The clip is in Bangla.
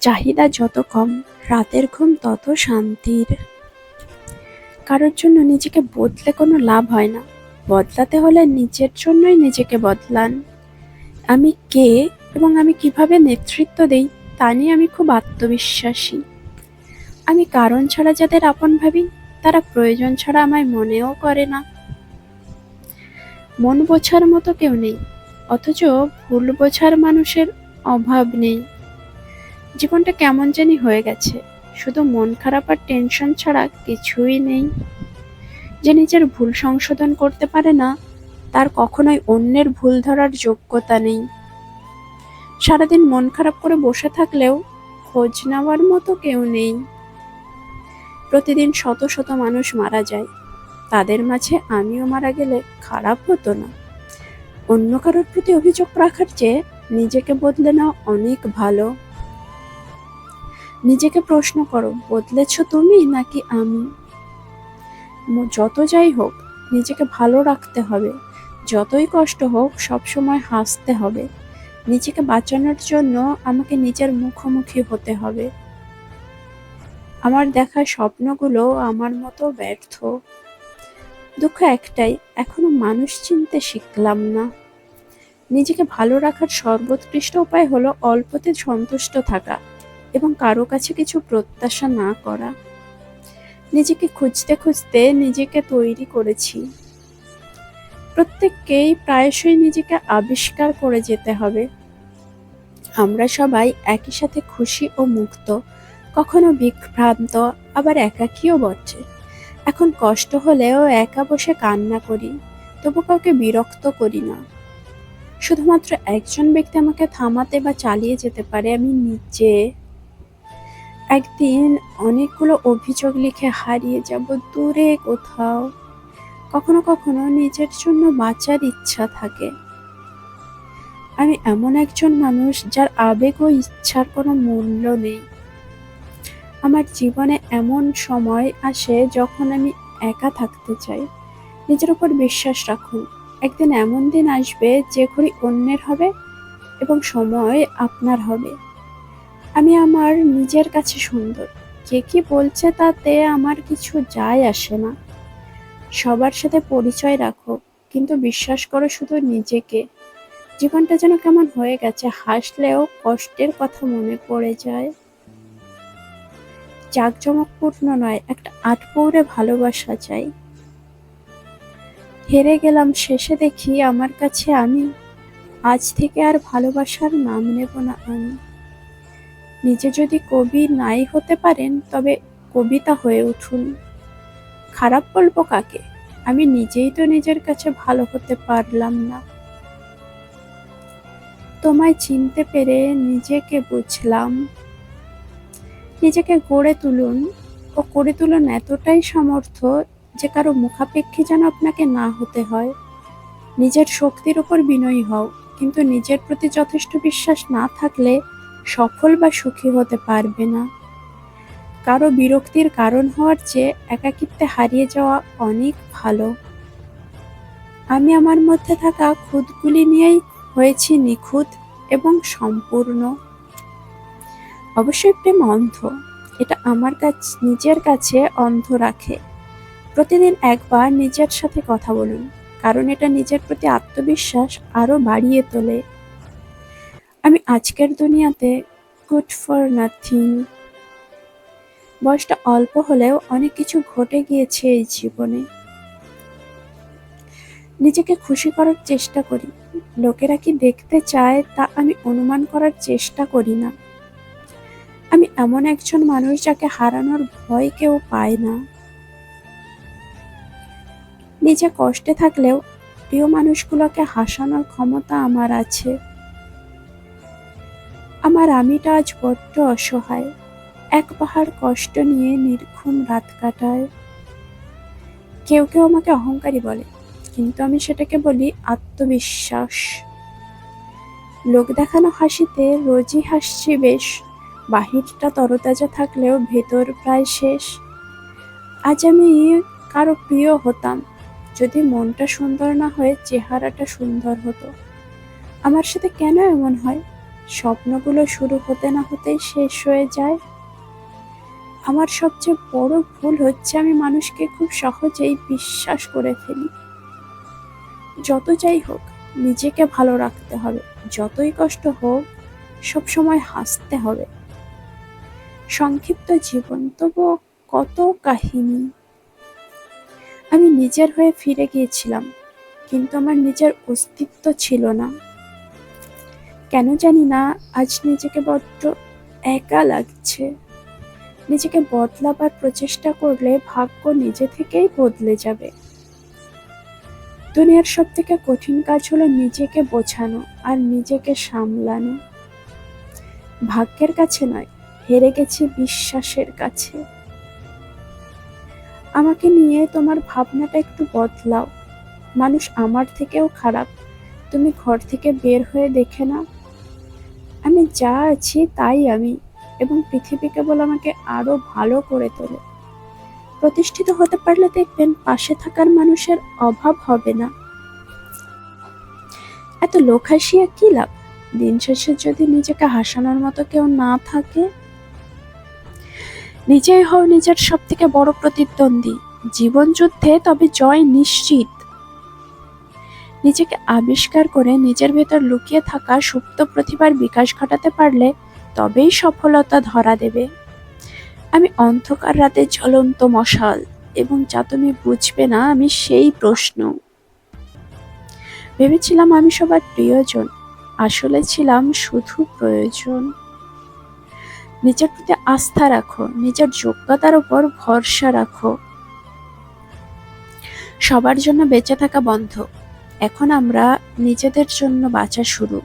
চাহিদা যত কম, রাতের ঘুম তত শান্তির। কারোর জন্য নিজেকে বদলে কোনো লাভ হয় না, বদলাতে হলে নিজের জন্যই নিজেকে বদলান। আমি কে এবং আমি কিভাবে নেতৃত্ব দেই তা নিয়ে আমি খুব আত্মবিশ্বাসী। আমি কারণ ছাড়া যাদের আপন ভাবি, তারা প্রয়োজন ছাড়া আমায় মনেও করে না। মন বোঝার মতো কেউ নেই, অথচ ভুল বোঝার মানুষের অভাব নেই। জীবনটা কেমন জানি হয়ে গেছে, শুধু মন খারাপ আর টেনশন ছাড়া কিছুই নেই। যে নিজের ভুল সংশোধন করতে পারে না, তার কখনোই অন্যের ভুল ধরার যোগ্যতা নেই। সারাদিন মন খারাপ করে বসে থাকলেও খোঁজ নেওয়ার মতো কেউ নেই। প্রতিদিন শত শত মানুষ মারা যায়, তাদের মাঝে আমিও মারা গেলে খারাপ হতো না? অন্য কারোর প্রতি অভিযোগ রাখার চেয়ে নিজেকে বদলে নেওয়া অনেক ভালো। নিজেকে প্রশ্ন করো, বদলেছ তুমি নাকি আমি? যত যাই হোক, নিজেকে ভালো রাখতে হবে। যতই কষ্ট হোক, সবসময় হাসতে হবে। নিজেকে বাঁচানোর জন্য আমাকে নিজের মুখোমুখি হতে হবে। আমার দেখা স্বপ্নগুলো আমার মতো ব্যর্থ। দুঃখ একটাই, এখনো মানুষ চিনতে শিখলাম না। নিজেকে ভালো রাখার সর্বোৎকৃষ্ট উপায় হলো অল্পতে সন্তুষ্ট থাকা এবং কারো কাছে কিছু প্রত্যাশা না করা। নিজেকে খুঁজতে খুঁজতে নিজেকে তৈরি করেছি। প্রত্যেককেই প্রায়শই নিজেকে আবিষ্কার করে যেতে হবে। আমরা সবাই একই সাথে খুশি ও মুক্ত, কখনো বিভ্রান্ত, আবার একাকীও বটে। এখন কষ্ট হলেও একা বসে কান্না করি, তবু কাউকে বিরক্ত করি না। শুধুমাত্র একজন ব্যক্তি আমাকে থামাতে বা চালিয়ে যেতে পারে, আমি নিজে। একদিন অনেকগুলো অভিযোগ লিখে হারিয়ে যাব দূরে কোথাও। কখনো কখনো নিজের জন্য বাঁচার ইচ্ছা থাকে। আমি এমন একজন মানুষ যার আবেগ ও ইচ্ছার কোনো মূল্য নেই। আমার জীবনে এমন সময় আসে যখন আমি একা থাকতে চাই। নিজের উপর বিশ্বাস রাখুন, একদিন এমন দিন আসবে যে ঘড়ি অন্যের হবে এবং সময় আপনার হবে। আমি আমার নিজের কাছে সুন্দর, কে কি বলছে তাতে আমার কিছু যায় আসে না। সবার সাথে পরিচয় রাখো, কিন্তু বিশ্বাস করো শুধু নিজেকে। জীবনটা যেন কেমন হয়ে গেছে, হাসলেও কষ্টের কথা মনে পড়ে যায়। জাঁকজমকপূর্ণ নয়, একটা আটপৌরে ভালোবাসা চাই। হেরে গেলাম, শেষে দেখি আমার কাছে আমি। আজ থেকে আর ভালোবাসার নাম নেব না আমি। নিজে যদি কবি নাই হতে পারেন, তবে কবিতা হয়ে উঠুন। খারাপ বলবো কাকে? আমি নিজেই তো নিজের কাছে ভালো হতে পারলাম না। তোমায় চিনতে পেরে নিজেকে বুঝলাম। নিজেকে গড়ে তুলুন ও করে তুলুন এতটাই সমর্থ যে কারো মুখাপেক্ষী যেন আপনাকে না হতে হয়। নিজের শক্তির উপর বিনয়ী হও, কিন্তু নিজের প্রতি যথেষ্ট বিশ্বাস না থাকলে সফল বা সুখী হতে পারবে না। কারো বিরক্তির কারণ হওয়ার চেয়ে একাকিত্বে হারিয়ে যাওয়া অনেক ভালো। আমি আমার মধ্যে থাকা খুঁতগুলি নিয়েই হয়েছি নিখুঁত এবং সম্পূর্ণ। অবশ্যই প্রেম অন্ধ, এটা আমার নিজের কাছে অন্ধ রাখে। প্রতিদিন একবার নিজের সাথে কথা বলুন, কারণ এটা নিজের প্রতি আত্মবিশ্বাস আরো বাড়িয়ে তোলে। আমি আজকের দুনিয়াতে গুড ফর নাথিং। বয়সটা অল্প হলেও অনেক কিছু ঘটে গিয়েছে এই জীবনে। নিজেকে খুশি করার চেষ্টা করি। লোকেরা কি দেখতে চায় তা আমি অনুমান করার চেষ্টা করি না। আমি এমন একজন মানুষ যাকে হারানোর ভয় কেউ পায় না। নিজে কষ্টে থাকলেও প্রিয় মানুষগুলোকে হাসানোর ক্ষমতা আমার আছে। আমার আমিটা আজ বড্ড অসহায়, এক পাহাড় কষ্ট নিয়ে নির্ঘুম রাত কাটায়। কেউ কেউ আমাকে অহংকারী বলে, কিন্তু আমি সেটাকে বলি আত্মবিশ্বাস। লোক দেখানো হাসিতে রোজই হাসছি বেশ, বাহিরটা তরতাজা থাকলেও ভেতর প্রায় শেষ। আজ আমি কারো প্রিয় হতাম যদি মনটা সুন্দর না হয়ে চেহারাটা সুন্দর হতো। আমার সাথে কেন এমন হয়? স্বপ্নগুলো শুরু হতে না হতেই শেষ হয়ে যায়। আমার সবচেয়ে বড় ভুল হচ্ছে আমি মানুষকে খুব সহজেই বিশ্বাস করে ফেলি। যত যাই হোক, নিজেকে ভালো রাখতে হবে। যতই কষ্ট হোক, সবসময় হাসতে হবে। সংক্ষিপ্ত জীবন, তবুও কত কাহিনী। আমি নিজের হয়ে ফিরে গিয়েছিলাম, কিন্তু আমার নিজের অস্তিত্ব ছিল না। কেন জানি না, আজ নিজেকে বড্ড একা লাগছে। নিজেকে বদলাবার প্রচেষ্টা করলে ভাগ্য নিজে থেকেই বদলে যাবে। দুনিয়ার সবথেকে কঠিন কাজ হলো নিজেকে বোঝানো আর নিজেকে সামলানো। ভাগ্যের কাছে নয়, হেরে গেছি বিশ্বাসের কাছে। আমাকে নিয়ে তোমার ভাবনাটা একটু বদলাও। মানুষ আমার থেকেও খারাপ, তুমি ঘর থেকে বের হয়ে দেখে নাও। আমি যা আছি তাই আমি, এবং পৃথিবী কেবল আমাকে আরো ভালো করে তোলে। প্রতিষ্ঠিত হতে পারলে দেখবেন পাশে থাকার মানুষের অভাব হবে না। এত লোক হাসিয়া কি লাভ, দিন শেষে যদি নিজেকে হাসানোর মতো কেউ না থাকে। নিজেই হও নিজের সব থেকে বড় প্রতিদ্বন্দ্বী। জীবন যুদ্ধে তবে জয় নিশ্চিত। নিজেকে আবিষ্কার করে নিজের ভেতর লুকিয়ে থাকা সুপ্ত প্রতিভার বিকাশ ঘটাতে পারলে তবেই সফলতা ধরা দেবে। আমি অন্ধকার রাতে জ্বলন্ত মশাল, এবং যা তুমি বুঝবে না আমি সেই প্রশ্ন। ভেবেছিলাম আমি সবার প্রিয়জন, আসলে ছিলাম শুধু প্রয়োজন। নিজের প্রতি আস্থা রাখো, নিজের যোগ্যতার উপর ভরসা রাখো। সবার জন্য বেঁচে থাকা বন্ধ, এখন আমরা নিজেদের জন্য বাঁচা শুরু।